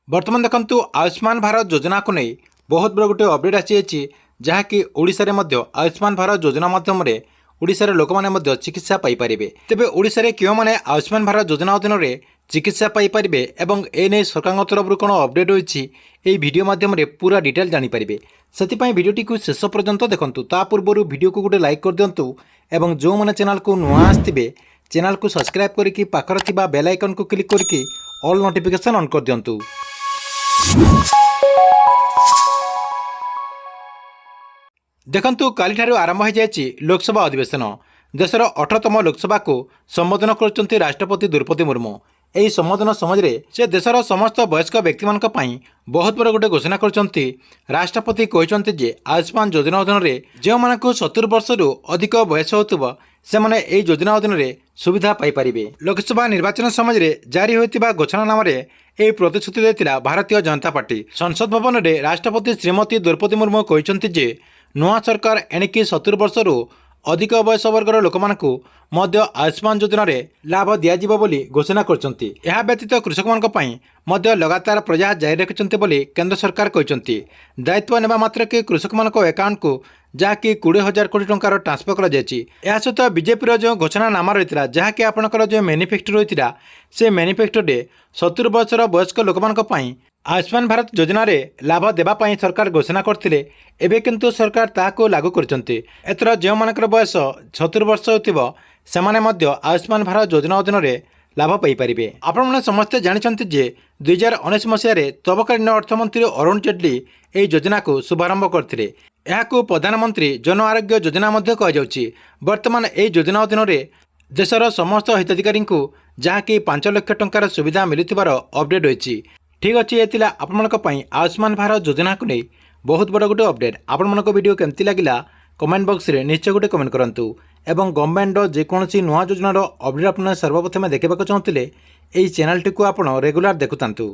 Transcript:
बर्तमान देखंतु आयुष्मान भारत योजना को नहीं बहुत बड़ गोटे अपडेट आसी जहाँकि ओडिशा रे आयुष्मान भारत योजना माध्यम ओडिशार लोक मैंने चिकित्सा पाइपर तेज ओडिशा क्यों मैंने आयुष्मान भारत योजना अधीन में चिकित्सा पाइपर एवं एने सरकार तरफ कौन अपडेट होती भिडियो माध्यम पूरा डिटेल जानीपारे से भिडियोटी को शेष पर्यंत देखूँ ता पूर्व भिडियो को गोटे लाइक कर दिंतु और जो मैंने चैनल को नुआ आसवे चैनल को सब्सक्राइब करके पाखर बेल आइकन को क्लिक करके ऑल नोटिफिकेशन ऑन कर दिंतु। देखंतु काली ठारू आरंभ हो जाएगी लोकसभा अधिवेशन। देशर 18तम लोकसभा को संबोधन कर राष्ट्रपति द्रौपदी मुर्मू। यही संबोधन समय से देशर समस्त वयस्क व्यक्ति मानी बहुत बड़ गोटे घोषणा कर राष्ट्रपति कहते जे आयुष्मान योजना अधीन जो मानक 70 वर्ष अधिक बयस हो से मैंने योजना अधीन सुविधा पाइपर। लोकसभा निर्वाचन समय जारी होता घोषणा नाम यह प्रतिश्रुति देता भारतीय जनता पार्टी। संसद भवन में राष्ट्रपति श्रीमती द्रौपदी मुर्मू कहते जे नुआ सरकार एणिकी 70 वर्ष अधिक बयस वर्गर लोक आयुष्मान योजना लाभ दिज्व घोषणा करछंती। यह व्यतीत कृषक मानक लगातार प्रयास जारी रखिंट केंद्र सरकार कहते दायित्व नेबा मात्र के कृषक मान अकाउंट को जहाँकि 20,000 कोटी टंकार ट्रांसफर कर सहित बीजेपी जो घोषणा नाम रही है जहाँकि आपंकर जो मैनिफेस्टो रही है से मैनिफेस्टो 70 वर्षर वयस्क लोक आयुष्मान भारत योजना रे लाभ देवाई सरकार घोषणा करते एवं किंतु सरकार ताको लागू कर जो मानकर बयस 70 वर्ष से आयुष्मान भारत योजना अधीन लाभ पाइपर। आपण समस्ते जानते जे 2019 मसीह तबकालीन अर्थमंत्री अरुण जेटली यह योजना को शुभारंभ करते यह प्रधानमंत्री जन आरोग्य योजना कहुच्छी। वर्तमान यह योजना अधीन देशर समस्त हिताधिकारी को जहाँकि 5 लाख टंकार सुविधा मिलुथिबार अपडेट होती। ठीक अच्छे ये आपण आयुष्मान भारत योजना को नहीं बहुत बड़ गोटे अपडेट। आपण वीडियो केमती लगिला कमेंट बॉक्स रे निश्चय गोटे कमेंट करंतु एवं गवर्नमेंट जेकोसी नुआ योजनार अपडेट आप सर्वप्रथम देखा चाहते यही चैनल टी को आप रेगुलर देखुतांतु।